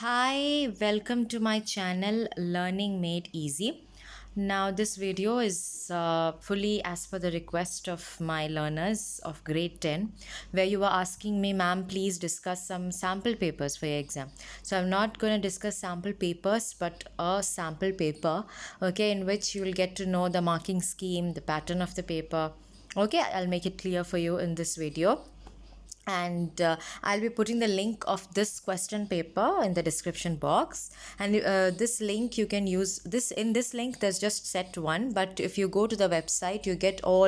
Hi, welcome to my channel Learning Made Easy. Now, this video is fully as per the request of my learners of grade 10, where you were asking me, ma'am, please discuss some sample papers for your exam. So, I'm not going to discuss sample papers, but a sample paper, okay, in which you will get to know the marking scheme, the pattern of the paper. Okay, I'll make it clear for you in this video, and I'll be putting the link of this question paper in the description box, and this link you can use this. In this link there's just set one, but if you go to the website you get all,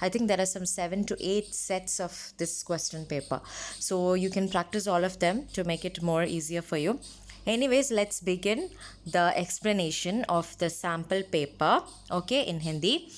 I think there are some 7 to 8 sets of this question paper, so you can practice all of them to make it more easier for you. Anyways, let's begin the explanation of the sample paper, okay, in Hindi.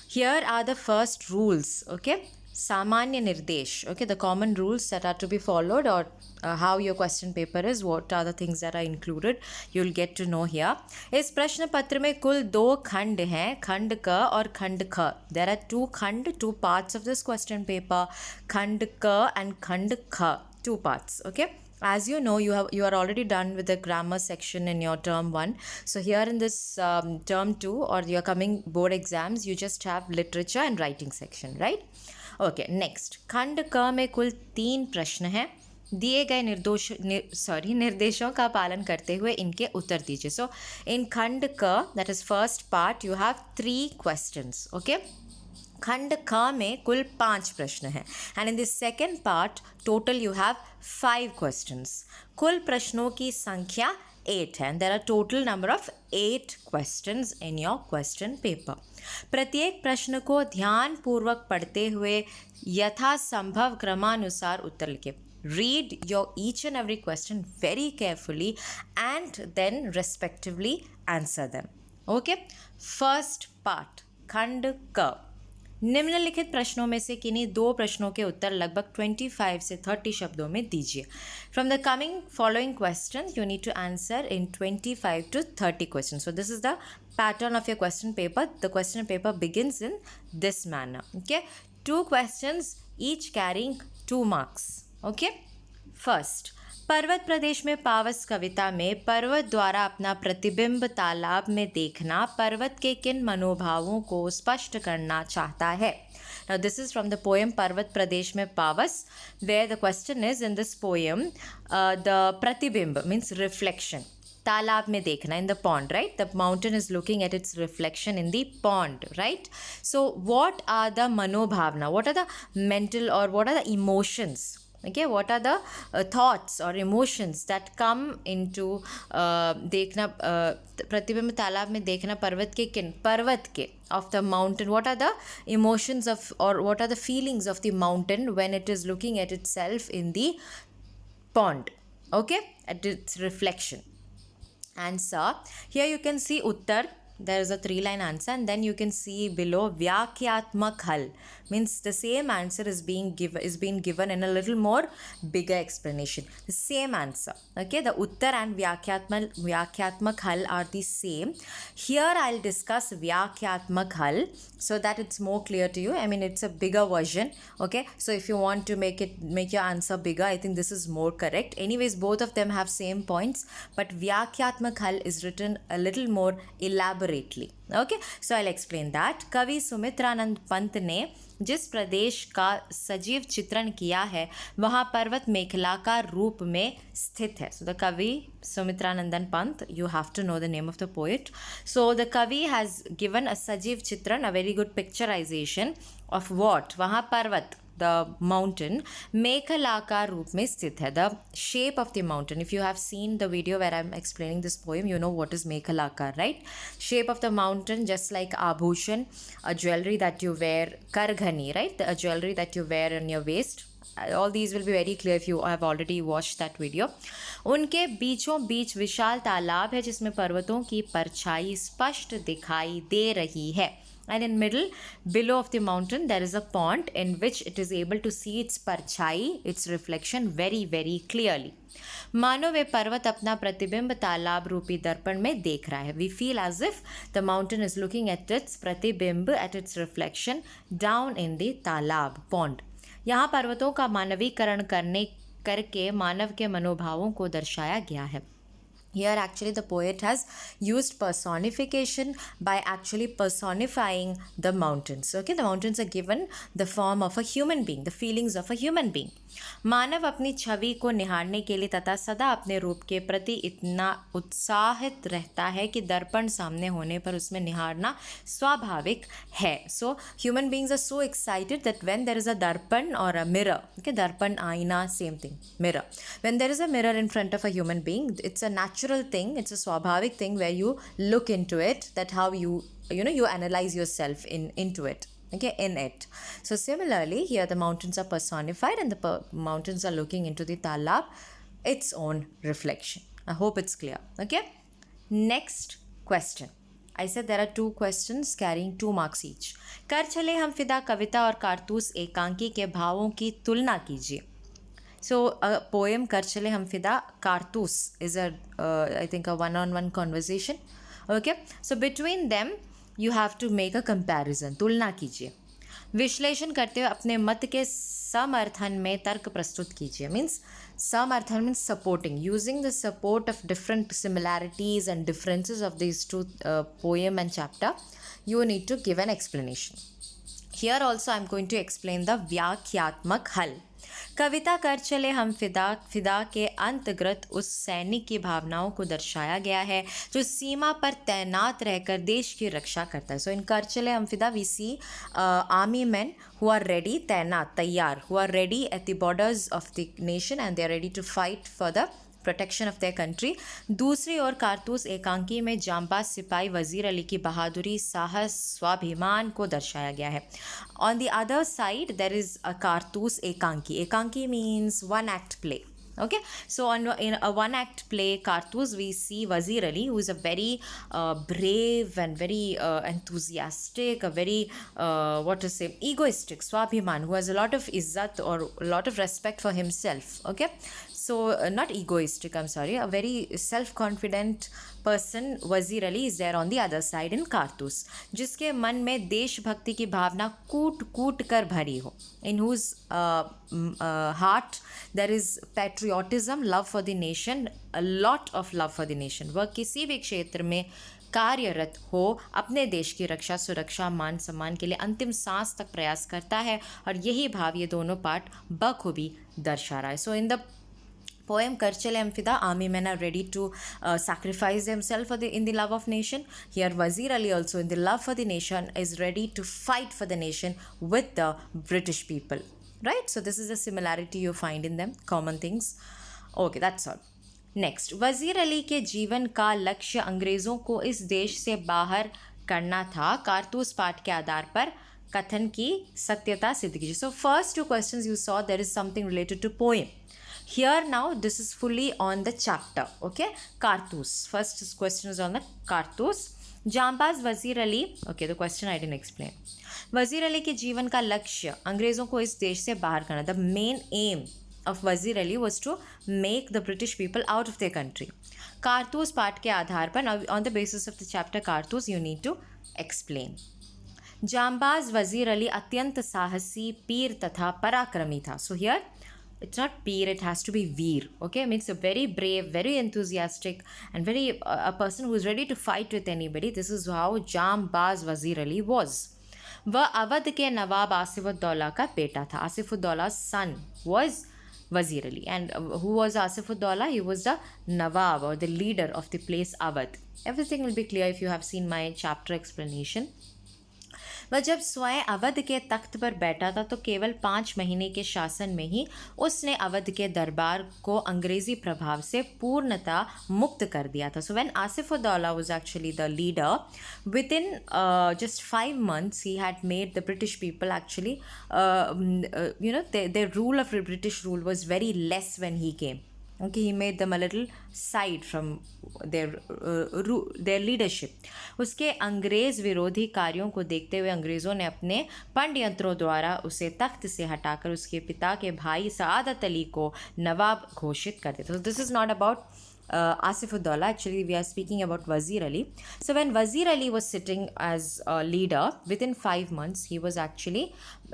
Here are the first rules, okay. Samanya Nirdesh, okay, the common rules that are to be followed, or how your question paper is, what are the things that are included, you'll get to know here. इस प्रश्न पत्र में कुल 2 खंड हैं, खंड क और खंड ख. There are 2 खंड, 2 parts of this question paper, खंड क and खंड ख, 2 parts, okay. As you know, you are already done with the grammar section in your term 1. So here in this term 2 or your coming board exams, you just have literature and writing section, right? Okay, next, खंड क में कुल 3 प्रश्न हैं. दिए गए निर्देशों का पालन करते हुए इनके उत्तर दीजिए. So in खंड क, that is first part, you have 3 questions, okay. खंड ख में कुल 5 प्रश्न हैं, and in this second part total you have 5 questions. कुल प्रश्नों की संख्या 8 है, and there are total number of 8 questions in your question paper. प्रत्येक प्रश्न को ध्यानपूर्वक पढ़ते हुए यथासंभव क्रमानुसार उत्तर लिखें. Read your each and every question very carefully and then respectively answer them. Okay? First part, खंड क. निम्नलिखित प्रश्नों में से किन्हीं 2 प्रश्नों के उत्तर लगभग 25 से 30 शब्दों में दीजिए. From the coming following question you need to answer in 25 to 30 question. So this is the pattern of your question paper. The question paper begins in this manner. Okay, 2 questions each carrying 2 marks. Okay, first, पर्वत प्रदेश में पावस कविता में पर्वत द्वारा अपना प्रतिबिंब तालाब में देखना पर्वत के किन मनोभावों को स्पष्ट करना चाहता है. Now this is from the poem पर्वत प्रदेश में पावस, where the question is in this poem, the pratibimb means reflection. तालाब में देखना, in the pond, right? The mountain is looking at its reflection in the pond, right? So what are the manobhavna? What are the mental or what are the emotions? Okay, what are the thoughts or emotions that come into देखना प्रतिबिंब तालाब में देखना पर्वत के किन, पर्वत के, of the mountain. What are the emotions of, or what are the feelings of the mountain when it is looking at itself in the pond, okay, at its reflection. Answer, here you can see Uttar, there is a 3-line answer, and then you can see below व्याख्यात्मक हल, means the same answer is being given in a little more bigger explanation. The same answer, okay, the uttar and व्याख्यात्मक हल are the same. Here I'll discuss व्याख्यात्मक हल so that it's more clear to you. I mean, it's a bigger version, okay. So if you want to make your answer bigger, I think this is more correct. Anyways, both of them have same points, but व्याख्यात्मक हल is written a little more elaborately. Okay, so I'll explain that. कवि सुमित्रानंद पंत ने जिस प्रदेश का सजीव चित्रण किया है वहाँ पर्वत मेखलाकार रूप में स्थित है. So the कवि Sumitranandan Pant, you have to know the name of the poet. So the कवि has given a सजीव चित्रण, a very good picturization of what, वहाँ पर्वत, the mountain, मेखलाकार रूप में स्थित है, the shape of the mountain. If you have seen the video where I'm explaining this poem, you know what is मेखलाकार, right? Shape of the mountain, just like आभूषण, a jewelry that you wear, करघनी, right? A jewelry that you wear on your waist. All these will be very clear if you have already watched that video. उनके बीचों बीच विशाल तालाब है जिसमें पर्वतों की परछाई स्पष्ट दिखाई दे रही है. And in middle, below of the mountain, there is a pond in which it is able to see its परछाई, its reflection very, very clearly. मानो वे पर्वत अपना प्रतिबिंब तालाब रूपी दर्पण में देख रहा है. We feel as if the mountain is looking at its प्रतिबिंब, at its reflection down in the तालाब, pond. यहाँ पर्वतों का मानवीकरण करने करके मानव के मनोभावों को दर्शाया गया है. Here, actually, the poet has used personification by actually personifying the mountains. Okay, the mountains are given the form of a human being, the feelings of a human being. मानव अपनी छवि को निहारने के लिए तथा सदा अपने रूप के प्रति इतना उत्साहित रहता है कि दर्पण सामने होने पर उसमें निहारना स्वाभाविक है. So human beings are so excited that when there is a darpan or a mirror, okay, darpan, aina, same thing, mirror. When there is a mirror in front of a human being, it's a natural thing, it's a swabhavik thing where you look into it, that how you analyze yourself into it. Okay, in it. So similarly, here the mountains are personified and the mountains are looking into the talab, its own reflection. I hope it's clear. Okay, next question. I said there are 2 questions carrying 2 marks each. कर चले हम फिदा कविता और कारतूस एकांकी के भावों की तुलना कीजिए. So a poem कर चले हम फिदा कारतूस is I think a one-on-one conversation. Okay, so between them you have to make a comparison. तुलना कीजिए. विश्लेषण करते हुए अपने मत के समर्थन में तर्क प्रस्तुत कीजिए. मीन्स समर्थन means supporting, using the support of different similarities and differences of these 2 poem and chapter, you need to give an explanation. Here also I am going to explain the व्याख्यात्मक हल. कविता कर चले हम फिदा के अंतर्गत उस सैनिक की भावनाओं को दर्शाया गया है जो सीमा पर तैनात रहकर देश की रक्षा करता है. सो इन कर चले हम फिदा we see army man who are ready, तैनात, तैयार, who are ready at the borders of the nation and they are ready to fight for the protection of their country. दूसरी ओर कारतूस एकांकी में जांबाज सिपाही वजीर अली की बहादुरी, साहस, स्वाभिमान को दर्शाया गया है. On the other side there is a कारतूस एकांकी. एकांकी means 1 act play. Okay, so in a 1 act play Kartuz, we see Wazir Ali, who is a very brave and very enthusiastic, a very egoistic, swabhiman, who has a lot of izzat or a lot of respect for himself. Okay, so not egoistic, I'm sorry, a very self-confident person. Wazir Ali is there on the other side in Kartuz, जिसके मन में देशभक्ति की भावना कूट कूट कर भरी हो. In whose heart there is patriotism, love for the nation, a lot of love for the nation. वह किसी भी क्षेत्र में कार्यरत हो अपने देश की रक्षा, सुरक्षा, मान सम्मान के लिए अंतिम सांस तक प्रयास करता है. और यही भाव ये दोनों पार्ट बखूबी दर्शा रहा है. सो इन द poem कर चले हम फिदा, army men are ready to sacrifice themselves in the love of nation. Here Wazir Ali also in the love for the nation is ready to fight for the nation with the British people. Right? So this is a similarity you find in them, common things. Okay, that's all. Next, वज़ीर अली के जीवन का लक्ष्य अंग्रेज़ों को इस देश से बाहर करना था. कारतूस पाठ के आधार पर कथन की सत्यता सिद्ध कीजिए. So first 2 questions you saw, there is something related to poem. Here now this is fully on the chapter. Okay, कारतूस. First question is on the कारतूस. जांबाज वज़ीर Ali. Okay, the question I didn't explain. वज़ीर अली के जीवन का लक्ष्य अंग्रेज़ों को इस देश से बाहर करना. The main aim of Wazir Ali was to make the British people out of their country. कारतूस पाठ के आधार पर, now on the basis of the chapter कारतूस you need to explain. जांबाज वज़ीर अली अत्यंत साहसी, पीर तथा पराक्रमी था. So here it's not peer, it has to be veer. Okay, means a very brave, very enthusiastic and very a person who is ready to fight with anybody. This is how जांबाज वज़ीर Ali was. वह अवध के नवाब आसिफुद्दौला का बेटा था. आसिफुद्दौला's son was Wazir Ali. And who was Asifuddaulah? He was the Nawab or the leader of the place Awadh. Everything will be clear if you have seen my chapter explanation. वह जब स्वयं अवध के तख्त पर बैठा था तो केवल 5 महीने के शासन में ही उसने अवध के दरबार को अंग्रेजी प्रभाव से पूर्णतः मुक्त कर दिया था. So when Asifuddaulah was actually the leader, within just 5 months he had made the British people actually, their rule of British rule was very less when he came. Okay, he made them a little side from their leadership. उसके अंग्रेज़ विरोधी कार्यों को देखते हुए अंग्रेज़ों ने अपने पंडियंत्रों द्वारा उसे तख्त से हटाकर उसके पिता के भाई सआदत अली को नवाब घोषित कर दिया. So this is not about Asifudullah. Actually, we are speaking about Wazir Ali. So when Wazir Ali was sitting as a leader, within 5 months, he was actually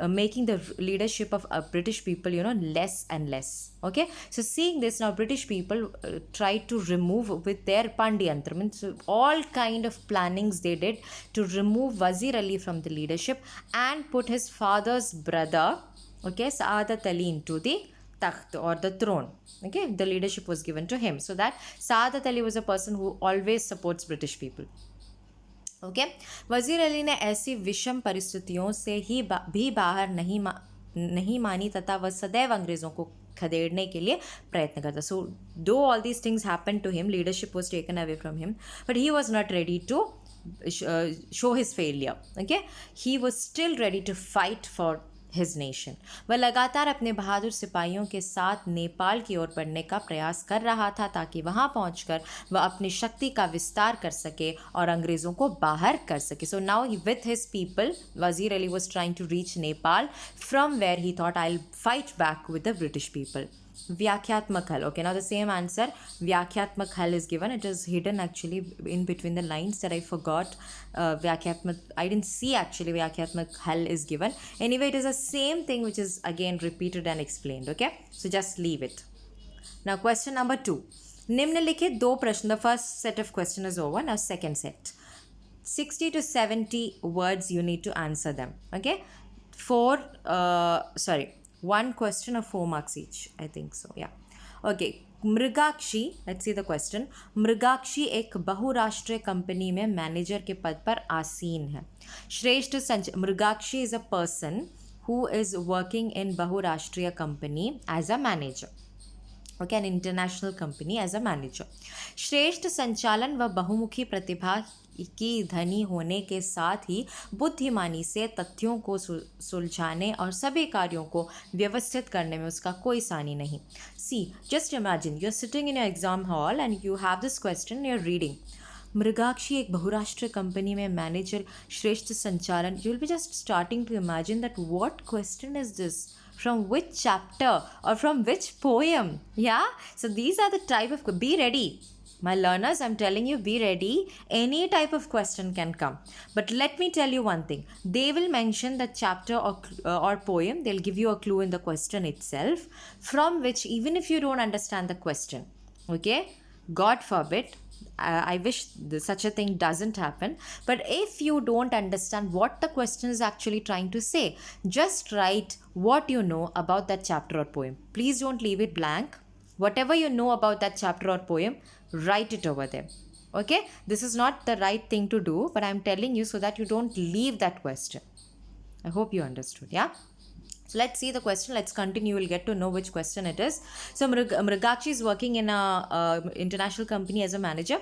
making the leadership of British people, less and less. Okay, so seeing this now, British people tried to remove with their Pandyantra, means all kind of plannings they did to remove Wazir Ali from the leadership and put his father's brother, okay, Saadat Ali, into the takht or the throne. Okay, the leadership was given to him, so that Saadat Ali was a person who always supports British people. Okay, वज़ीर अली ने ऐसी विषम परिस्थितियों से ही भी बाहर नहीं मानी तथा वह सदैव अंग्रेज़ों को खदेड़ने के लिए प्रयत्न करता. So though all these things happen to him, leadership was taken away from him, but he was not ready to show his failure. Okay, he was still ready to fight for his nation. वह लगातार अपने बहादुर सिपाहियों के साथ नेपाल की ओर बढ़ने का प्रयास कर रहा था ताकि वहां पहुंचकर वह अपनी शक्ति का विस्तार कर सके और अंग्रेज़ों को बाहर कर सके. So now with his people, Wazir Ali was trying to reach Nepal, from where he thought, I'll fight back with the British people. Vyakhyatmak hal. Okay, now the same answer, Vyakhyatmak hal, is given. It is hidden actually in between the lines that I forgot. Vyakhyatmak, I didn't see actually Vyakhyatmak hal is given. Anyway, it is the same thing which is again repeated and explained. Okay, so just leave it. Now question number 2. निम्नलिखित दो प्रश्न. The first set of question is over. Now second set. 60 to 70 words you need to answer them. Okay, one question of 4 marks each, I think so. Yeah. Okay, Mrigakshi, let's see the question. Mrigakshi एक बहुराष्ट्रीय company में manager के पद पर आसीन है. श्रेष्ठ Mrigakshi is a person who is working in बहुराष्ट्रीय company as a manager. Okay, an international company as a manager. श्रेष्ठ संचालन व बहुमुखी प्रतिभा की धनी होने के साथ ही बुद्धिमानी से तथ्यों को सुलझाने और सभी कार्यों को व्यवस्थित करने में उसका कोई सानी नहीं. See, just imagine you're sitting in your exam hall and you have this question, you're reading. Mrigakshi एक बहुराष्ट्रीय कंपनी में मैनेजर, श्रेष्ठ संचालन. You will be just starting to imagine that what question is this? From which chapter or from which poem? Yeah, so these are the type of, be ready. My learners, I'm telling you, be ready. Any type of question can come. But let me tell you one thing. They will mention the chapter or poem. They'll give you a clue in the question itself, from which even if you don't understand the question, okay, God forbid, I wish such a thing doesn't happen. But if you don't understand what the question is actually trying to say, just write what you know about that chapter or poem. Please don't leave it blank. Whatever you know about that chapter or poem, write it over there. Okay, this is not the right thing to do, but I'm telling you so that you don't leave that question. I hope you understood. Yeah, so let's see the question. Let's continue. We'll get to know which question it is. So Mrigakshi is working in a international company as a manager,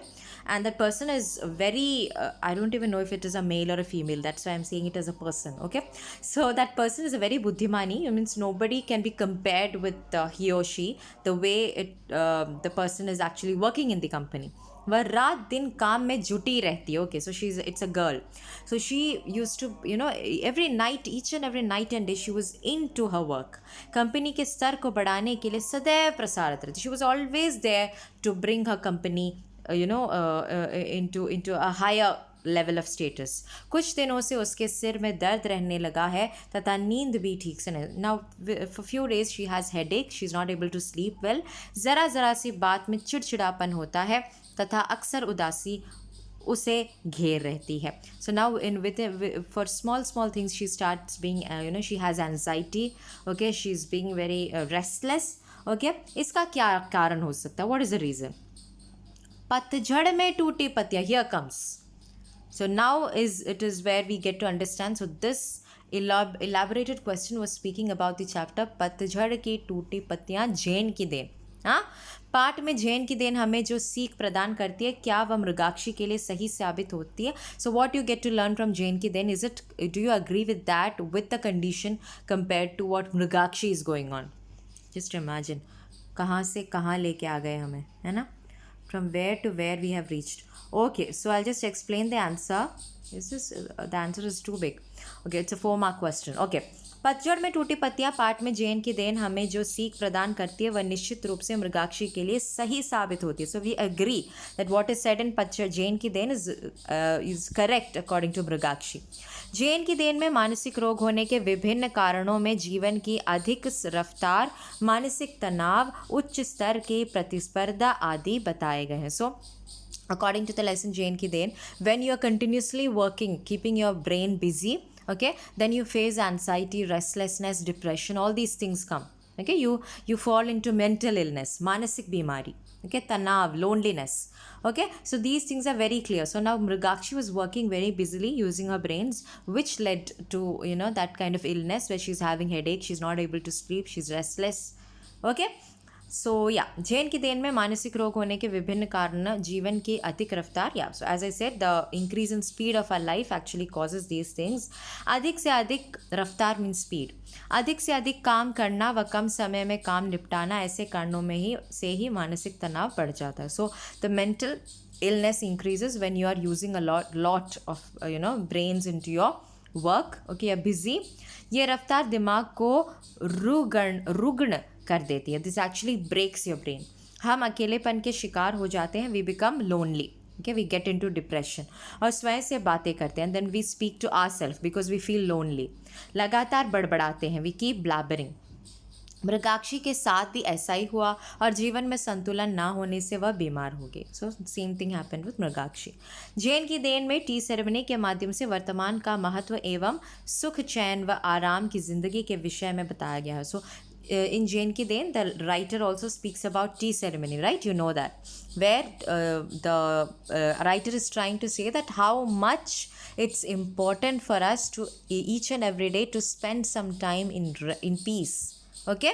and that person is very I don't even know if it is a male or a female. That's why I'm saying it as a person. Okay, so that person is a very buddhimani. It means nobody can be compared with he or she, the way the person is actually working in the company. वह रात दिन काम में जुटी रहती है. Okay, so she it's a girl. So she use to every night, each and every night and day she was into her work. Company के स्तर को बढ़ाने के लिए सदैव प्रसारित रहती. She was always there to bring her company into a higher level of status. कुछ दिनों से उसके सिर में दर्द रहने लगा है तथा नींद भी ठीक से नहीं. Now for few days she has headache, she is not able to sleep well. ज़रा सी बात में चिड़चिड़ापन होता है तथा अक्सर उदासी उसे घेर रहती है. So now for small things she starts being she has anxiety. Okay, she is being very restless. Okay, इसका क्या कारण हो सकता है? What is the reason? पतझड़ में टूटी पत्तियां. Here comes. So now it is where we get to understand. So this elaborated question was speaking about the chapter पतझड़ की टूटी पत्तियां, झेन की देन. हाँ, पाठ में झेन की देन हमें जो सीख प्रदान करती है, क्या वह मृगाक्षी के लिए सही साबित होती है? So what you get to learn from Zen की then, is it, do you agree with that with the condition compared to what Mrigakshi is going on? Just imagine कहाँ से कहाँ लेके आ गए हमें, है ना? From where to where we have reached. Okay, so I'll just explain the answer. The answer is too big. Okay, it's a 4-mark question. Okay, पतझड़ में टूटी पत्तियां पाठ में जैन की देन हमें जो सीख प्रदान करती है वह निश्चित रूप से मृगाक्षी के लिए सही साबित होती है. So we agree that what is said in पतझड़ जैन की then is correct according to Mrigakshi. जैन की देन में मानसिक रोग होने के विभिन्न कारणों में जीवन की अधिक रफ्तार, मानसिक तनाव, उच्च स्तर की प्रतिस्पर्धा आदि बताए गए हैं. सो according to the lesson Jane ki den, when you are continuously working, keeping your brain busy, okay, then you face anxiety, restlessness, depression, all these things come. Okay, you fall into mental illness, manasik bimari, okay, tanav, loneliness. Okay, so these things are very clear. So now Mrigakshi was working very busily using her brains, which led to, you know, that kind of illness where she's having headache, she's not able to sleep, she's restless. Okay, सो या जैन की देन में मानसिक रोग होने के विभिन्न कारण, जीवन की अधिक रफ्तार, या so as I said the increase in speed of our life actually causes these things. अधिक से अधिक रफ्तार मीन स्पीड, अधिक से अधिक काम करना व कम समय में काम निपटाना, ऐसे कारणों में ही मानसिक तनाव बढ़ जाता है. So the mental illness increases when you are using a lot of brains into your work. Okay, you're busy. ये रफ्तार दिमाग को रुग्ण कर देती है. This actually breaks your brain. हम अकेलेपन के शिकार हो जाते हैं. We become lonely. Okay, we get into depression. और स्वयं से बातें करते हैं. Then we speak to ourselves because we feel lonely. लगातार बड़बड़ाते हैं. We keep blabbering. मृगाक्षी के साथ भी ऐसा ही हुआ और जीवन में संतुलन ना होने से वह बीमार हो गई. So same thing happened with Mrigakshi. जैन की देन में टी सेरेमनी के माध्यम से वर्तमान का महत्व एवं सुख, चैन व आराम की जिंदगी के विषय में बताया गया है. सो in Jane ki den, the writer also speaks about tea ceremony, right? You know that, where the writer is trying to say that how much it's important for us to each and every day to spend some time in peace. Okay,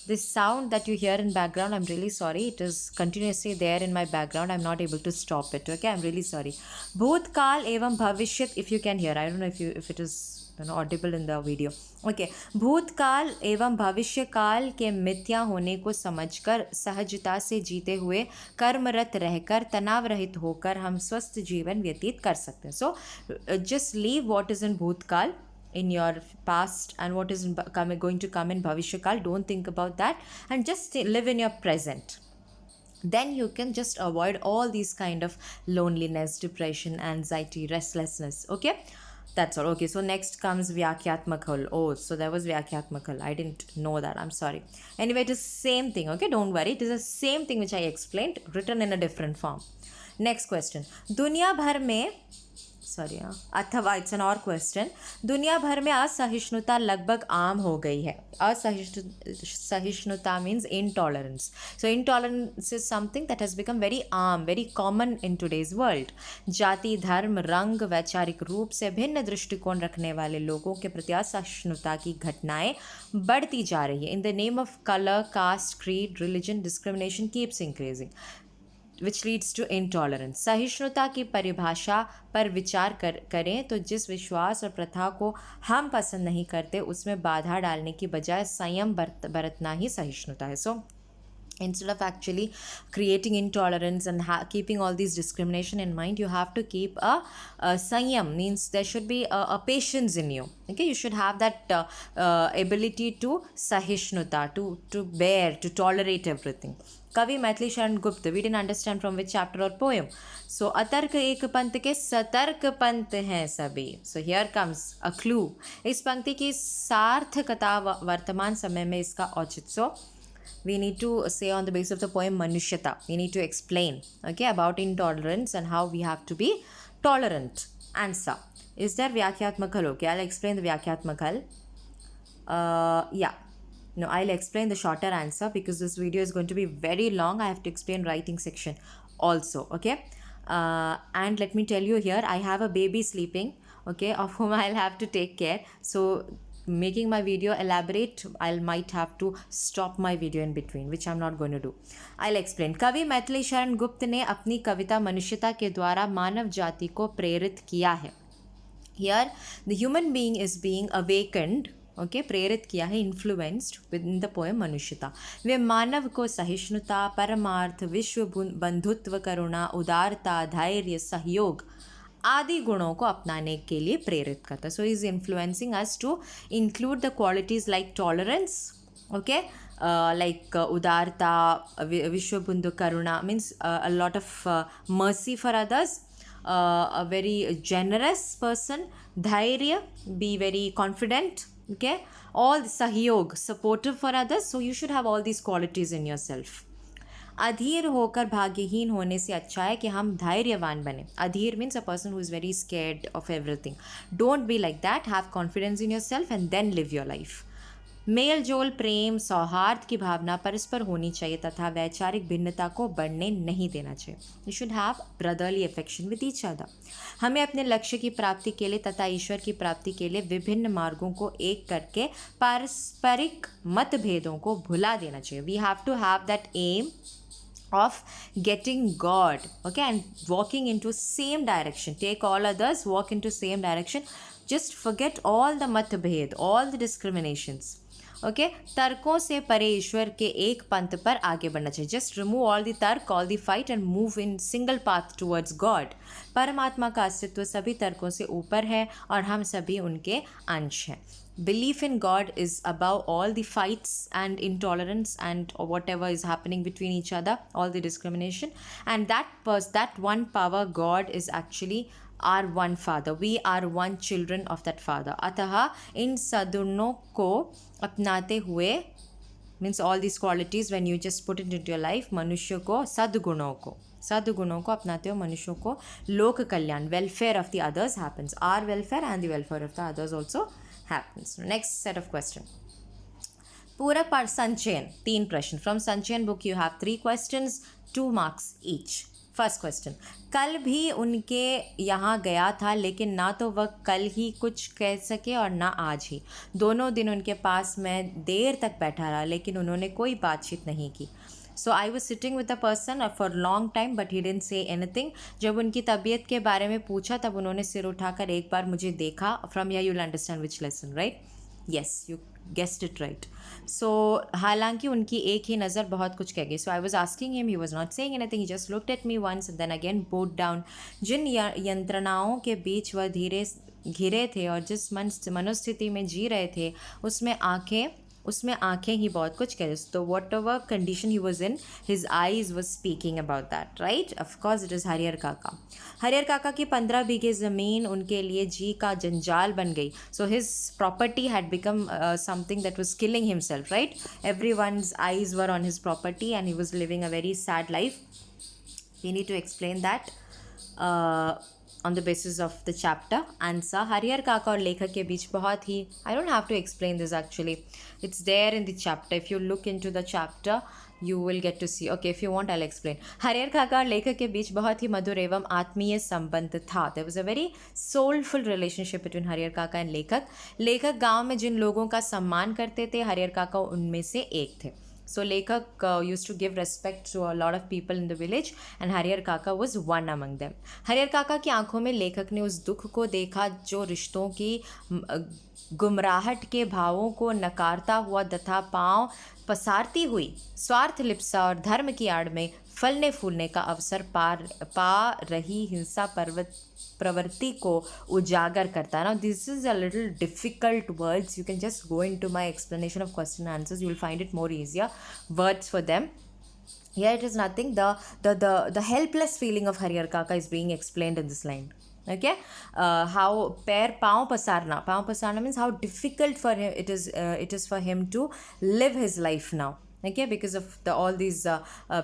this sound that you hear in background, I'm really sorry, it is continuously there in my background. I'm not able to stop it. Okay, I'm really sorry. भूतकाल एवं भविष्य, if you can hear, I don't know if it is audible in the video. Okay, भूतकाल एवं भविष्य काल के मिथ्या होने को समझकर सहजता से जीते हुए कर्मरत रहकर तनाव रहित होकर हम स्वस्थ जीवन व्यतीत कर सकते हैं. सो just leave what is in भूतकाल in your past and what is going to come in bhavishya. Don't think about that and just live in your present. Then you can just avoid all these kind of loneliness, depression, anxiety, restlessness. Okay, that's all. Okay, so next comes Vyakyatmakal. Oh, so there was Vyakyatmakal. I didn't know that. I'm sorry. Anyway, it is same thing. Okay, don't worry. It is the same thing which I explained, written in a different form. Next question. दुनिया भर में अथवा it's an और question. दुनिया भर में असहिष्णुता लगभग आम हो गई है. असहिष्णुता means intolerance. So intolerance is something that has become very आम, very common in today's world. जाति, धर्म, रंग, वैचारिक रूप से भिन्न दृष्टिकोण रखने वाले लोगों के प्रति असहिष्णुता की घटनाएं बढ़ती जा रही है. In the name of colour, caste, creed, religion, discrimination keeps increasing which leads to intolerance. सहिष्णुता की परिभाषा पर विचार करें तो जिस विश्वास और प्रथा को हम पसंद नहीं करते उसमें बाधा डालने की बजाय संयम बरतना ही सहिष्णुता है. सो instead of actually creating intolerance and keeping all these discrimination in mind, you have to keep a sanyam, means there should be a patience in you. Okay, you should have that ability to sahishnuta, to bear, to tolerate everything. कवि Maithili Sharan Gupt, we didn't understand from which chapter और poem. So अतर्क एक पंथ के सतर्क पंथ हैं सभी. So here comes a clue. इस पंक्ति की सार्थकता वर्तमान समय में इसका औचित्य. सो we need to say on the basis of the poem Manushata, we need to explain, okay, about intolerance and how we have to be tolerant. Answer. Is there Vyakyatmakal? Okay, I'll explain the Vyakyatmakal. Yeah. No, I'll explain the shorter answer because this video is going to be very long. I have to explain writing section also, okay? And let me tell you here, I have a baby sleeping, okay, of whom I'll have to take care. So making my video elaborate, I might have to stop my video in between, which I'm not going to do. I'll explain. कवि मैथिली शरण गुप्त ने अपनी कविता मनुष्यता के द्वारा मानव जाति को प्रेरित किया है. Here the human being is being awakened, okay, प्रेरित किया है, influenced with in the poem मनुष्यता. वे मानव को सहिष्णुता, परमार्थ, विश्व बंधुत्व, करुणा, उदारता, धैर्य, सहयोग आदि गुणों को अपनाने के लिए प्रेरित करता है. So is influencing us to include the qualities like tolerance, okay, like udarta, vishwabundhu karuna, means a lot of mercy for others, a very generous person, dhairya, be very confident, okay, all sahyog, supportive for others. So you should have all these qualities in yourself. अधीर होकर भाग्यहीन होने से अच्छा है कि हम धैर्यवान बने. अधीर means a person who is very scared of everything. Don't be like that. Have confidence in your self and then live your life. मेल जोल, प्रेम, सौहार्द की भावना परस्पर होनी चाहिए तथा वैचारिक भिन्नता को बढ़ने नहीं देना चाहिए. You should have brotherly affection with each other. हमें अपने लक्ष्य की प्राप्ति के लिए तथा ईश्वर की प्राप्ति के लिए विभिन्न मार्गों को एक करके पारस्परिक मतभेदों को भुला देना चाहिए. We have to have that aim of getting God, okay, and walking into same direction. Take all others, walk into same direction. Just forget all the matbhed, all the discriminations. Okay, तर्कों से परे ईश्वर के एक पंथ पर आगे बढ़ना चाहिए. जस्ट रिमूव ऑल द तर्क, all the fight and move in single path towards God. परमात्मा का अस्तित्व सभी तर्कों से ऊपर है और हम सभी उनके अंश हैं. Belief in God is above all the fights and intolerance and whatever is happening between each other, all the discrimination. And that one power, God, is actually our one Father. We are one children of that Father. अतः इन सदगुणों को अपनाते हुए, means all these qualities when you just put it into your life, मनुष्य को सद्गुणों को अपनाते हुए मनुष्यों को लोक कल्याण, welfare of the others happens. Our welfare and the welfare of the others also happens. Next set of question. पूरक पाठ संचयन, 3 प्रश्न. From संचयन book you have 3 questions, 2 marks each. First question. कल भी उनके यहाँ गया था लेकिन ना तो वह कल ही कुछ कह सके और ना आज ही. दोनों दिन उनके पास मैं देर तक बैठा रहा लेकिन उन्होंने कोई बातचीत नहीं की. So I was sitting with a person for long time but he didn't say anything. जब उनकी तबीयत के बारे में पूछा तब उन्होंने सिर उठाकर एक बार मुझे देखा. From here you will understand which lesson, right? Yes, you guessed it right. So हालांकि उनकी एक ही नज़र बहुत कुछ कह गई. So I was asking him, he was not saying anything, he just looked at me once and then again bowed down. जिन यंत्रणाओं के बीच वह धीरे घिरे थे और जिस मनोस्थिति में जी रहे थे उसमें आंखें ही बहुत कुछ कह रही. तो what ever condition he was in, his eyes was speaking about that, right? Of course it is Harihar काका. हरिहर काका की 15 बीघे ज़मीन उनके लिए जी का जंजाल बन गई. So his property had become something that was killing himself, right? Everyone's eyes were on his property and he was living a very sad life. We need to explain that on the basis of the chapter. Answer. Harihar काका और लेखक के बीच बहुत ही, I don't have to explain this actually, it's there in the chapter. If you look into the chapter you will get to see. Okay, if you want I'll explain. Harihar काका और लेखक के बीच बहुत ही मधुर एवं आत्मीय संबंध था. There was a very soulful relationship between Harihar काका and लेखक गांव में जिन लोगों का सम्मान करते थे हरिहर काका उनमें से एक थे. So Lekhak used to give respect to a lot of people in the village and Harihar Kaka was one among them. Harihar काका की आंखों में लेखक ने उस दुख को देखा जो रिश्तों की गुमराहट के भावों को नकारता हुआ तथा पांव पसारती हुई स्वार्थ लिप्सा और धर्म की आड़ में फलने फूलने का अवसर पा रही हिंसा प्रवृत्ति को उजागर करता है. Now this is a little difficult words. You can just go into my explanation of question and answers. You will find it more easier words for them. Here it is nothing. The helpless feeling of Harihar Kaka is being explained in this line. Okay, how पाँव पसारना means how difficult for him it is for him to live his life now. Okay, because of all these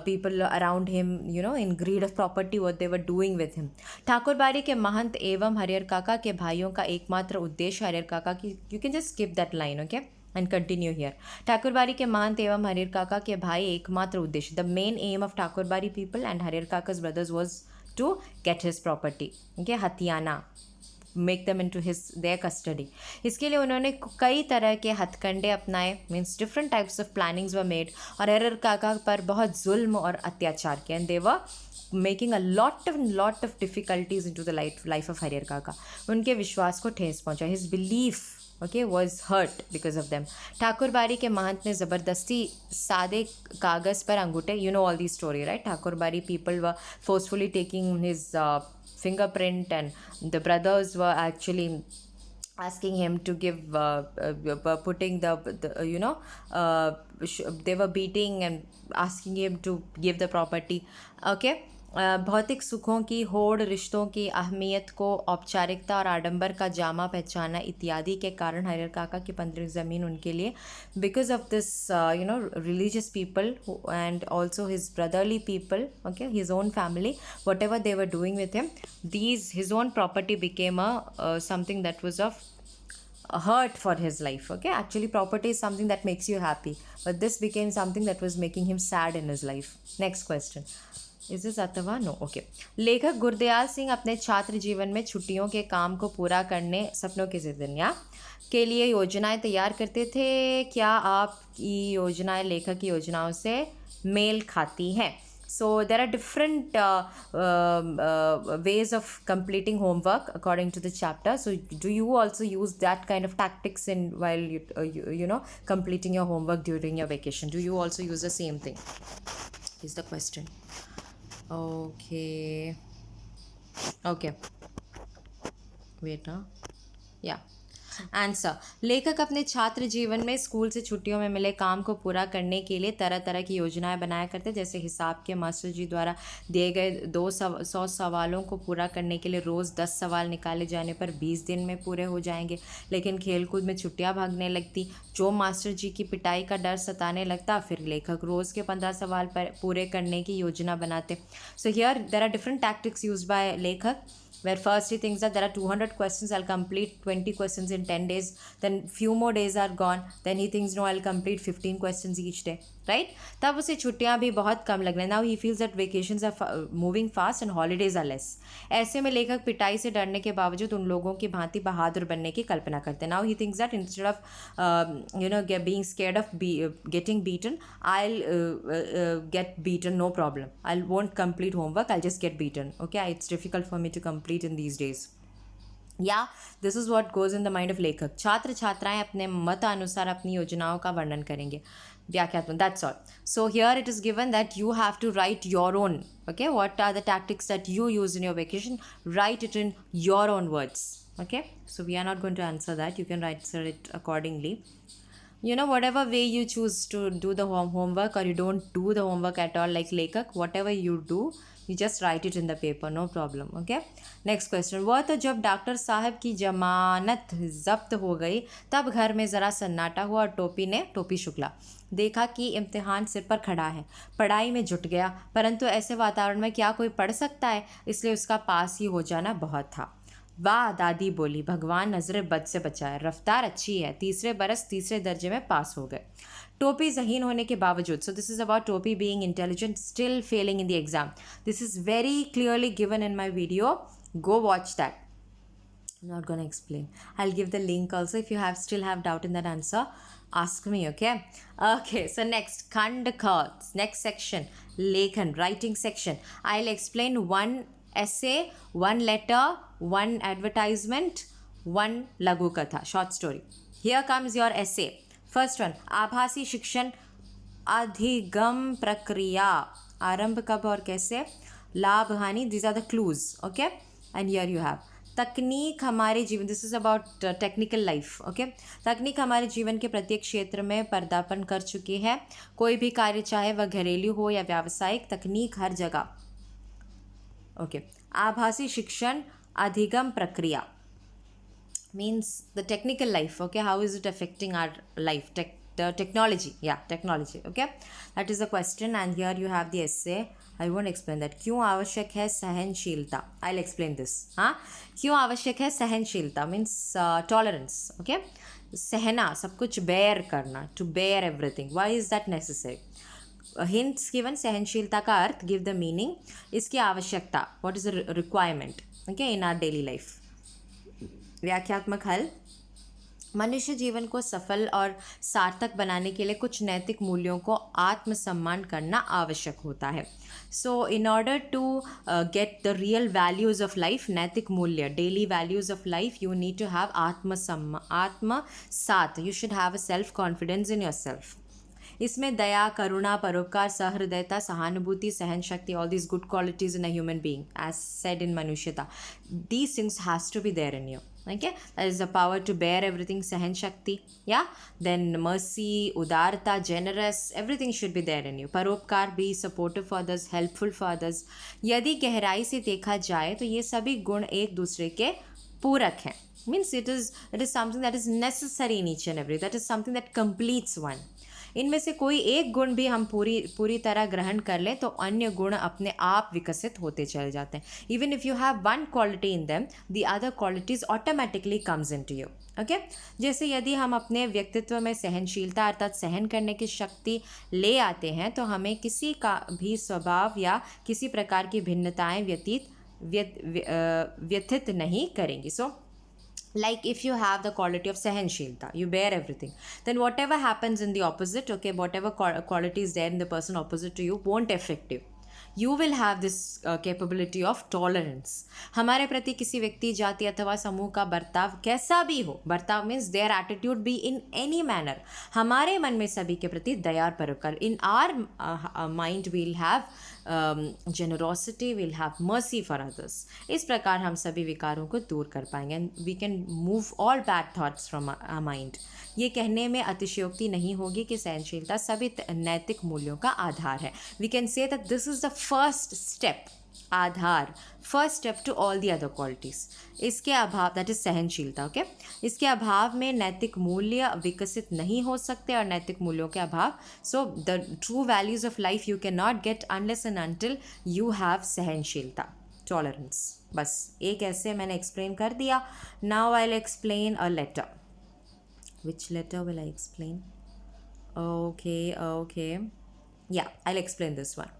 people around him, you know, in greed of property, what they were doing with him. ठाकुरबाड़ी के महंत एवं हरिहर काका के भाइयों का एकमात्र उद्देश्य हरिहर काका की, you can just skip that line, okay, and continue here. ठाकुरबाड़ी के महंत एवं हरिहर काका के भाई एकमात्र उद्देश्य, the main aim of Thakurbari people and Harihar काका's brothers was to get his property, okay, हथियाना, make them into their custody. इसके लिए उन्होंने कई तरह के हथकंडे अपनाए, means different types of plannings were made और हरिहर काका पर बहुत जुल्म और अत्याचार किया. And they were making a lot of difficulties into the life of Harihar काका. उनके विश्वास को ठेस पहुंचा. His belief okay, was hurt because of them. ठाकुरबाड़ी के महंत ने ज़बरदस्ती सादे कागज़ पर अंगूठे, you know all these story, right? Thakurbari people were forcefully taking his fingerprint, and the brothers were actually asking him to give putting the they were beating and asking him to give the property. Okay. भौतिक सुखों की होड़, रिश्तों की अहमियत को औपचारिकता और आडंबर का जामा पहचाना इत्यादि के कारण हरिहर काका की 15 ज़मीन उनके लिए, because of this religious people and also his brotherly people, okay, his own family, whatever they were doing with him, his own property became a something that was of hurt for his life. Okay, actually property is something that makes you happy, but this became something that was making him sad in his life. Next question. Is this अथवा no? Okay. लेखक गुरदयाल सिंह अपने छात्र जीवन में छुट्टियों के काम को पूरा करने सपनों की दुनिया के लिए योजनाएं तैयार करते थे. क्या आपकी योजनाएं लेखक की योजनाओं से मेल खाती हैं? So there are different ways of completing homework according to the chapter. So do you also use that kind of tactics in while you completing your homework during your vacation? Do you also use the same thing? Is the question. Okay. Wait, huh? Yeah. Answer. लेखक अपने छात्र जीवन में school से छुट्टियों में मिले काम को पूरा करने के लिए तरह तरह की योजनाएं बनाया करते, जैसे हिसाब के मास्टर जी द्वारा दिए गए 200 सवालों को पूरा करने के लिए रोज़ 10 सवाल निकाले जाने पर 20 दिन में पूरे हो जाएंगे. लेकिन खेलकूद में छुट्टियां भागने लगती, जो मास्टर जी की पिटाई का डर सताने लगता, फिर लेखक रोज़ के 15 सवाल पर पूरे करने की योजना बनाते. So here there are different tactics used by लेखक, where first he thinks that there are 200 questions, I'll complete 20 questions in 10 days, then few more days are gone, then he thinks no, I'll complete 15 questions each day, right? तब उसे छुट्टियां भी बहुत कम लगने. now he feels that vacations are moving fast and holidays are less. ऐसे में लेखक पिटाई से डरने के बावजूद उन लोगों की भांति बहादुर बनने की कल्पना करते. now he thinks that instead of being scared of getting beaten, I'll get beaten, no problem, I won't complete homework, I'll just get beaten. Okay, it's difficult for me to complete in these days. Yeah, this is what goes in the mind of लेखक. छात्र छात्राएं अपने मत अनुसार अपनी योजनाओं का वर्णन करेंगे. व्याख्यात्मक. That's all. So here it is given that you have to write your own. Okay, what are the tactics that you use in your vacation? Write it in your own words. Okay, so we are not going to answer that. You can write it accordingly. Whatever way you choose to do the homework, or you don't do the homework at all like लेखक, whatever you do, you just write it in the paper, no problem. Okay, next question. वह तो जब doctor साहब की जमानत जब्त हो गई तब घर में ज़रा सन्नाटा हुआ और टोपी शुक्ला देखा कि इम्तिहान सिर पर खड़ा है, पढ़ाई में जुट गया, परंतु ऐसे वातावरण में क्या कोई पढ़ सकता है, इसलिए उसका पास ही हो जाना बहुत था. वाह, दादी बोली, भगवान नजर बद से बचाए, रफ्तार अच्छी है, तीसरे बरस तीसरे दर्जे में पास हो गए. टोपी ज़हीन होने के बावजूद, so this is about टोपी being intelligent, still failing in the exam. This is very clearly given in my video. Go watch that. I'm not going to explain. I'll give the link also. If you still have doubt in that answer, ask me. Okay, so next, Khand Kha, next section, Lekhan, writing section. I'll explain one essay, one letter, one advertisement, one Laghu Katha, short story. Here comes your essay. First one, आभासी शिक्षण अधिगम प्रक्रिया, आरंभ कब और कैसे, लाभ हानि, these are the clues. Okay, and here you have तकनीक हमारे जीवन, this is about technical life. Okay, तकनीक हमारे जीवन के प्रत्येक क्षेत्र में पदार्पण कर चुकी है. कोई भी कार्य चाहे वह घरेलू हो या व्यावसायिक, तकनीक हर जगह. ओके, आभासी शिक्षण अधिगम प्रक्रिया means the technical life. Okay, how is it affecting our life? The technology. Yeah, technology. Okay, that is the question, and here you have the essay. I won't explain that. क्यों आवश्यक है सहनशीलता? I'll explain this. हाँ, क्यों आवश्यक है सहनशीलता means tolerance. Okay, सहना, सब कुछ bear करना, to bear everything. Why is that necessary? Hints given. सहनशीलता का अर्थ, give the meaning. इसकी आवश्यकता, what is the requirement? Okay, in our daily life. व्याख्यात्मक हल. मनुष्य जीवन को सफल और सार्थक बनाने के लिए कुछ नैतिक मूल्यों को आत्मसम्मान करना आवश्यक होता है. So in order to get the real values of life, नैतिक मूल्य, daily values of life, you need to have आत्मसात. You should have a self confidence in your self. इसमें दया, करुणा, परोपकार, सहृदयता, सहानुभूति, सहन शक्ति, all these good qualities in a human being as said in मनुष्यता, these things has to be there in you. Okay, that is the power to bear everything, sahan shakti. Yeah, then mercy, udarta, generous, everything should be there in you. परोपकार, be supportive for others, helpful for others. यदि गहराई से देखा जाए तो ये सभी गुण एक दूसरे के पूरक हैं. Means it is something that is necessary in each and every, that is something that completes one. इनमें से कोई एक गुण भी हम पूरी तरह ग्रहण कर लें तो अन्य गुण अपने आप विकसित होते चले जाते हैं. Even if you have one quality in them, the other qualities automatically comes into you. Okay, जैसे यदि हम अपने व्यक्तित्व में सहनशीलता अर्थात सहन करने की शक्ति ले आते हैं तो हमें किसी का भी स्वभाव या किसी प्रकार की भिन्नताएं व्यथित नहीं करेंगी. सो like if you have the quality of sahanshilta, you bear everything, then whatever happens in the opposite, okay, whatever quality is there in the person opposite to you won't affect you. You will have this capability of tolerance. हमारे प्रति किसी व्यक्ति, जाति अथवा समूह का बर्ताव कैसा भी हो, बर्ताव means their attitude be in any manner, हमारे मन में सभी के प्रति दया और परोपकार, in our mind we'll have generosity, we'll have mercy for others. इस प्रकार हम सभी विकारों को दूर कर पाएंगे and we can move all bad thoughts from our mind. ये कहने में अतिशयोक्ति नहीं होगी कि सहनशीलता सभी नैतिक मूल्यों का आधार है. We can say that this is the first step, आधार, first step to all the other qualities. इसके अभाव, दैट इज सहनशीलता. ओके, इसके अभाव में नैतिक मूल्य विकसित नहीं हो सकते और नैतिक मूल्यों के अभाव, so the true values of life you can not get unless and until you have सहनशीलता, टॉलरेंस. बस एक ऐसे मैंने एक्सप्लेन कर दिया. Now I will explain a letter. Which letter will I explain? Okay, या I will explain this one.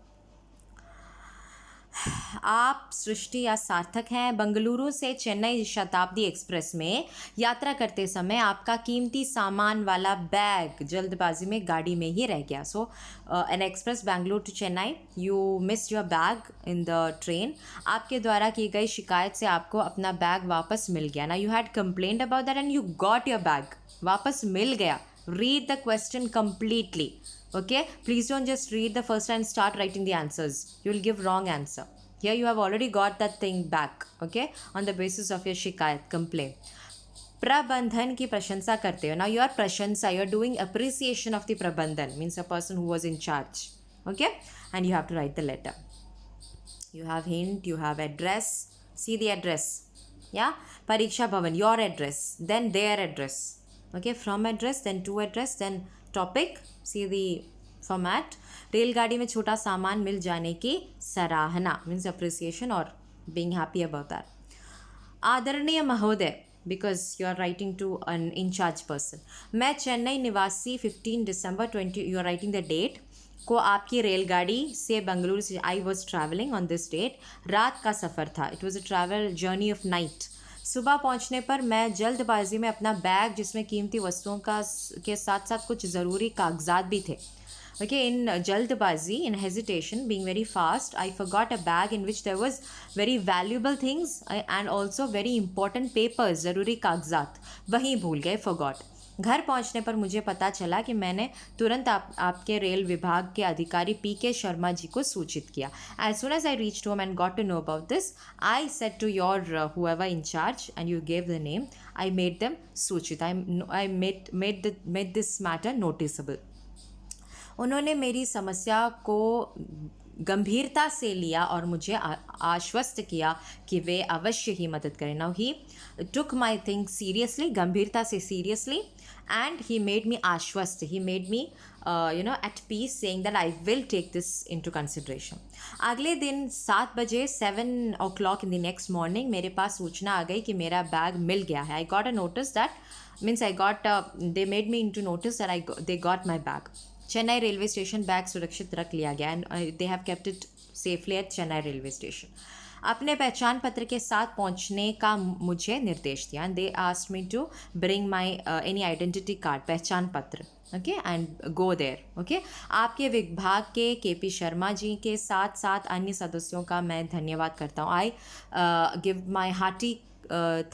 आप सृष्टि या सार्थक हैं. बंगलुरु से चेन्नई शताब्दी एक्सप्रेस में यात्रा करते समय आपका कीमती सामान वाला बैग जल्दबाजी में गाड़ी में ही रह गया. So an express Bengaluru to Chennai, you miss your bag in the train. आपके द्वारा की गई शिकायत से आपको अपना बैग वापस मिल गया. ना you had complained about that and you got your bag, वापस मिल गया. Read the question completely. Okay, please don't just read the first and start writing the answers. You will give wrong answer. Here you have already got that thing back, okay, on the basis of your shikayat, complaint. प्रबंधन की प्रशंसा करते हो. Now you are प्रशंसा, you are doing appreciation of the प्रबंधन, means a person who was in charge, okay, and you have to write the letter. You have hint, you have address. See the address, yeah, Pariksha Bhavan, your address, then their address, okay, from address, then to address, then topic. See the format. रेलगाड़ी में छोटा सामान मिल जाने की सराहना, means appreciation और being happy about that. आदरणीय महोदय, because you are writing to an incharge person. मैं चेन्नई निवासी 15 दिसंबर 20, you are writing the date, को आपकी रेलगाड़ी से बंगलुरु से, I was travelling on this date, रात का सफ़र था. It was a travel journey of night. सुबह पहुंचने पर मैं जल्दबाजी में अपना बैग, जिसमें कीमती वस्तुओं का के साथ साथ कुछ ज़रूरी कागजात भी थे. Okay, in जल्दबाजी, in hesitation, being very fast, I forgot a bag in which there was very valuable things and also very important papers, ज़रूरी कागजात, वहीं भूल गए, forgot. घर पहुंचने पर मुझे पता चला कि मैंने तुरंत आपके रेल विभाग के अधिकारी PK शर्मा जी को सूचित किया. As soon as I reached home and got to know about this, I said to your whoever in charge, and you gave the name, I made them सूचित. I made this matter noticeable. उन्होंने मेरी समस्या को गंभीरता से लिया और मुझे आश्वस्त किया कि वे अवश्य ही मदद करें. Now he took my thing seriously, गंभीरता से seriously, and he made me आश्वस्त, he made me at peace, saying that I will take this into consideration. अगले दिन 7 बजे 7 o'clock in the next morning मेरे पास सूचना आ गई कि मेरा बैग मिल गया है. I got a notice that means I got, they made me into notice that they got my bag. Chennai railway station bag सुरक्षित रख लिया गया and they have kept it safely at Chennai railway station. अपने पहचान पत्र के साथ पहुंचने का मुझे निर्देश दिया। They asked me to bring my any identity card, पहचान पत्र, okay, and go there, okay. आपके विभाग के केपी शर्मा जी के साथ साथ अन्य सदस्यों का मैं धन्यवाद करता हूँ। I give my hearty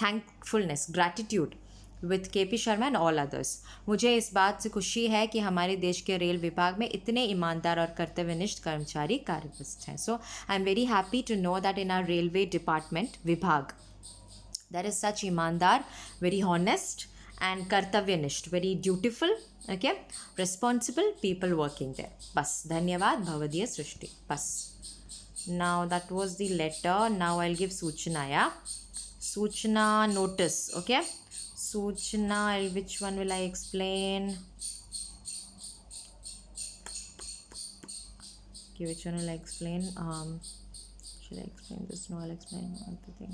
thankfulness, gratitude with KP Sharma and all others. मुझे इस बात से खुशी है कि हमारे देश के रेल विभाग में इतने ईमानदार और कर्तव्यनिष्ठ कर्मचारी कार्यरत हैं। So I am very happy to know that in our railway department, विभाग, there is such ईमानदार, very honest and कर्तव्यनिष्ठ, very dutiful, okay, responsible people working there. बस, धन्यवाद भवदीय सृष्टि, बस. Now that was the letter. Now I'll give सूचना, yeah. सूचना notice, okay. सूचना, which one will I explain? Okay, which one will I explain? Should I explain this? No, I'll explain the thing.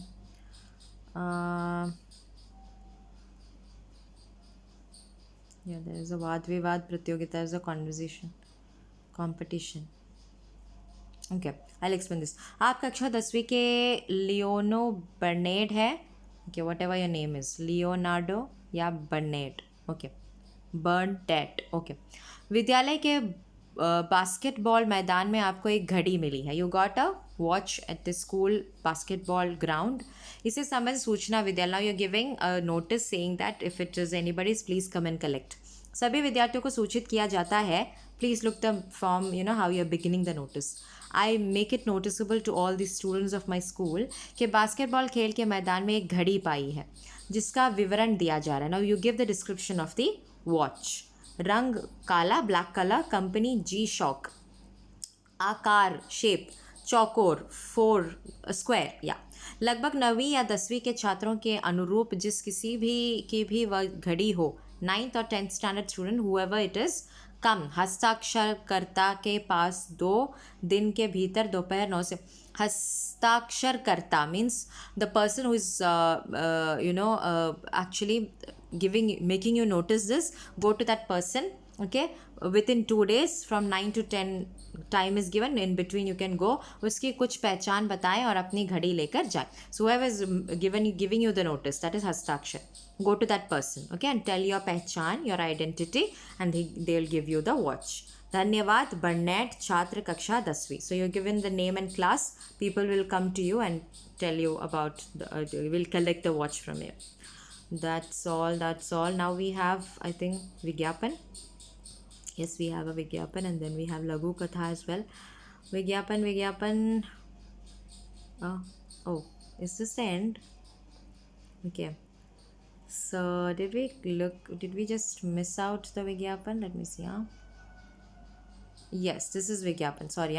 Yeah, there is a वाद विवाद प्रतियोगिता, there is a conversation, competition. Okay, I'll explain this. आप कक्षा 10वीं के Leonardo Bernard है, okay, whatever your name is, Leonardo या Bernard, okay, बर्नटेट, okay. विद्यालय के बास्केटबॉल मैदान में आपको एक घड़ी मिली है. You got a watch at the school basketball ground. इसे संबंध सूचना विद्यालय, you giving a notice saying that if it is anybody's please come and collect. सभी विद्यार्थियों को सूचित किया जाता है. Please look the form, you know how you are beginning the notice. I make it noticeable to all the students of my school कि basketball खेल के मैदान में एक घड़ी पाई है जिसका विवरण दिया जा रहा है. Now you give the description of the watch. रंग काला, ब्लैक कलर, कंपनी जी शॉक, आकार शेप चौकोर, 4 स्क्वायर, या लगभग 9वीं या 10वीं के छात्रों के अनुरूप जिस किसी भी की भी वह घड़ी हो. 9th और 10th standard student however it is come. हस्ताक्षरकर्ता के पास 2 दिन के भीतर दोपहर 9 से. हस्ताक्षरकर्ता means the person who is actually making you notice this. Go to that person, okay, within 2 days from 9 to 10 time is given. In between you can go. उसकी कुछ पहचान बताएं और अपनी घड़ी लेकर जाए. So whoever is giving you the notice, that is हस्ताक्षर. Go to that person, okay, and tell your पहचान, your identity, and they'll give you the watch. धन्यवाद बर्नेट, छात्र कक्षा 10वीं. So you're given the name and class. People will come to you and tell you about will collect the watch from you. That's all. Now we have, I think, Vigyapan. Yes, we have a Vigyapan, and then we have Lagu Katha as well. Vigyapan. Oh, is this the end? Okay. So did we just miss out the Vigyapan? Let me see. Yes, this is Vigyapan. Sorry.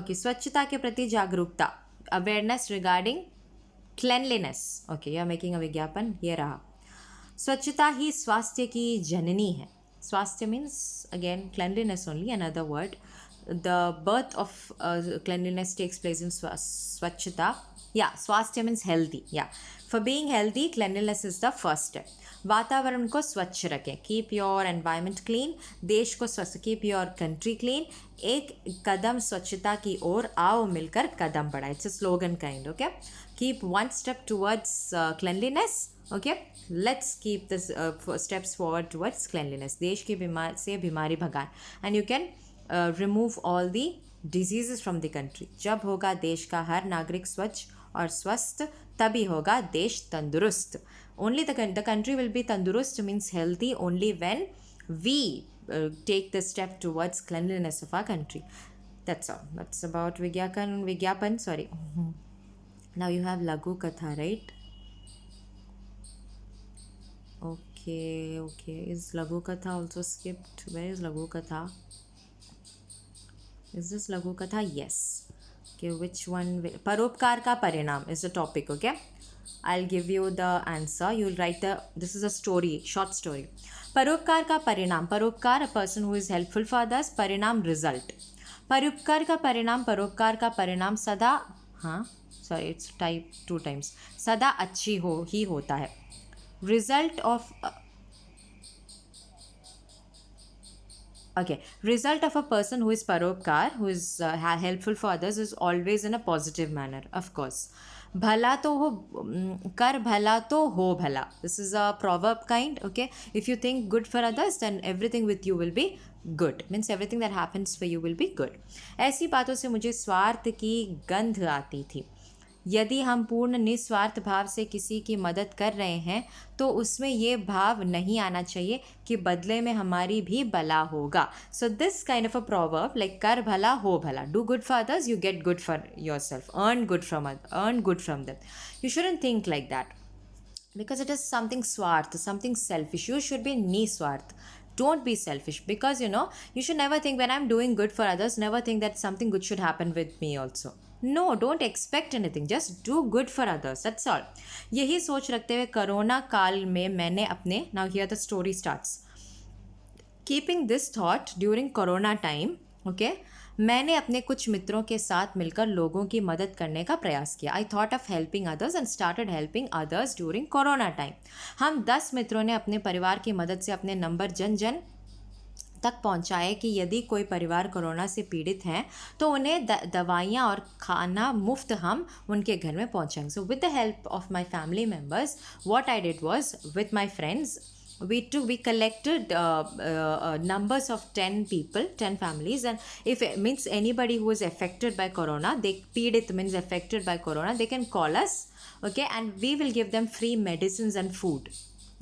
Okay, स्वच्छता के प्रति जागरूकता, awareness regarding cleanliness. Okay, you are making a विज्ञापन. ये रहा. स्वच्छता ही स्वास्थ्य की जननी है. स्वास्थ्य means again cleanliness only, another word. The birth of cleanliness takes place in swachhata. Yeah, स्वास्थ्य means healthy. Yeah, for being healthy, cleanliness is the first step. वातावरण को स्वच्छ रखें. Keep your environment clean. देश को स्वच्छ. Keep your country clean. एक कदम स्वच्छता की ओर, आओ मिलकर कदम बढ़ाएं. It's a slogan kind, okay? Keep one step towards cleanliness, okay? Let's keep this steps forward towards cleanliness. देश की बीमारी भगाएं. And you can remove all the diseases from the country. जब होगा देश का हर नागरिक स्वच्छ और स्वस्थ, तभी होगा देश तंदुरुस्त. Only the country will be tandurust, means healthy, only when we take the step towards cleanliness of our country. That's all. That's about Vigyapan. Sorry. Now you have Lagu Katha, right? Okay. Is Lagu Katha also skipped? Where is Lagu Katha? Is this Lagu Katha? Yes. Okay, which one? Paropkar ka parinam is the topic, okay? I'll give you the answer. You'll write this is a story, short story. परोपकार का परिणाम. परोपकार, a person who is helpful for others. परिणाम, result. परोपकार का परिणाम सदा, sorry, it's type 2 times. सदा अच्छी ही होता है. Result of Okay, result of a person who is paropkar, who is helpful for others, is always in a positive manner, of course. Bhala to ho, kar bhala to ho bhala. This is a proverb kind, okay? If you think good for others, then everything with you will be good. Means everything that happens for you will be good. ऐसी बातों से मुझे स्वार्थ की गंध आती थी. यदि हम पूर्ण निस्वार्थ भाव से किसी की मदद कर रहे हैं तो उसमें ये भाव नहीं आना चाहिए कि बदले में हमारी भी भला होगा. So this kind of a proverb like कर भला हो भला, do good for others, you get good for your self, earn good from them. You shouldn't think like that because it is something swarth, something selfish. You should be niswarth. Don't be selfish, because you should never think when I'm doing good for others, never think that something good should happen with me also. No, don't expect anything, just do good for others, that's all. यही सोच रखते हुए corona काल में मैंने अपने, now here the story starts. Keeping this thought during corona time, okay, मैंने अपने कुछ मित्रों के साथ मिलकर लोगों की मदद करने का प्रयास किया. I thought of helping others and started helping others during corona time. हम 10 मित्रों ने अपने परिवार की मदद से अपने नंबर जन जन तक पहुंचाए कि यदि कोई परिवार कोरोना से पीड़ित हैं तो उन्हें दवाइयाँ और खाना मुफ्त हम उनके घर में पहुंचाएंगे. So with the help of my family members, what I did was with my friends, we collected numbers of 10 people, 10 families, and if it means anybody who is affected by corona, they पीड़ित means affected by corona, they can call us, okay, and we will give them free medicines and food.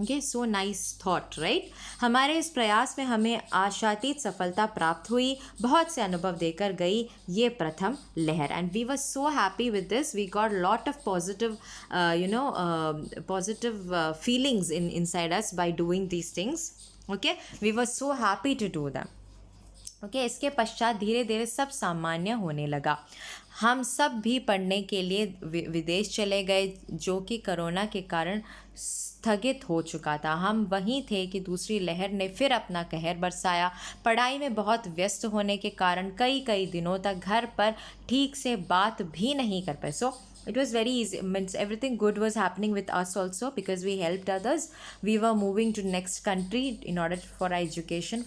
Okay, so nice thought, right. हमारे इस प्रयास में हमें आशातीत सफलता प्राप्त हुई, बहुत से अनुभव देकर गई ये प्रथम लहर. And we were so happy with this, we got lot of positive positive feelings inside us by doing these things. Okay, we were so happy to do them. Okay, इसके पश्चात धीरे धीरे सब सामान्य होने लगा. हम सब भी पढ़ने के लिए विदेश चले गए, जो कि कोरोना के कारण स्थगित हो चुका था. हम वहीं थे कि दूसरी लहर ने फिर अपना कहर बरसाया. पढ़ाई में बहुत व्यस्त होने के कारण कई दिनों तक घर पर ठीक से बात भी नहीं कर पाए. सो it was very easy, means everything good was happening with us also because we helped others. We were moving to next country in order for our education.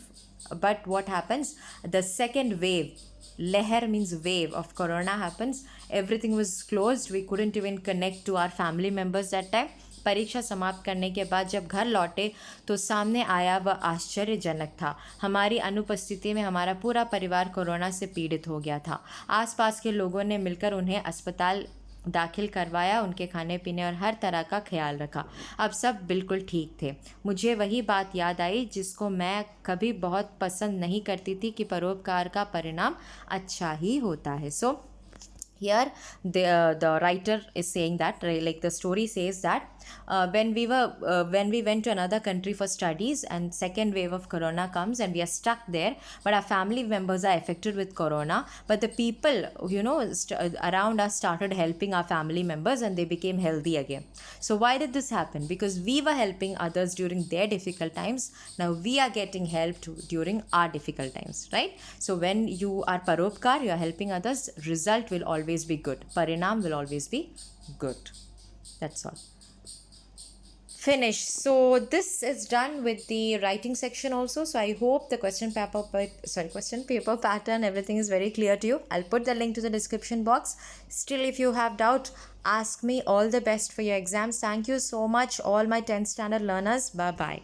But what happens, the second wave, leher means wave, of corona happens. Everything was closed, we couldn't even connect to our family members that time. परीक्षा समाप्त करने के बाद जब घर लौटे तो सामने आया वह आश्चर्यजनक था. हमारी अनुपस्थिति में हमारा पूरा परिवार कोरोना से पीड़ित हो गया था. आसपास के लोगों ने मिलकर उन्हें अस्पताल दाखिल करवाया, उनके खाने पीने और हर तरह का ख्याल रखा. अब सब बिल्कुल ठीक थे. मुझे वही बात याद आई जिसको मैं कभी बहुत पसंद नहीं करती थी कि परोपकार का परिणाम अच्छा ही होता है. सो here the writer is saying that, like the story says that when we went to another country for studies and second wave of corona comes and we are stuck there, but our family members are affected with corona, but the people around us started helping our family members and they became healthy again. So why did this happen? Because we were helping others during their difficult times. Now we are getting helped during our difficult times, right? So when you are paropkar, you are helping others, result will always be good, parinam will always be good. That's all. Finish. So this is done with the writing section also. So I hope the question paper pattern, everything is very clear to you. I'll put the link to the description box. Still, if you have doubt, ask me. All the best for your exams. Thank you so much, all my 10th standard learners. Bye bye.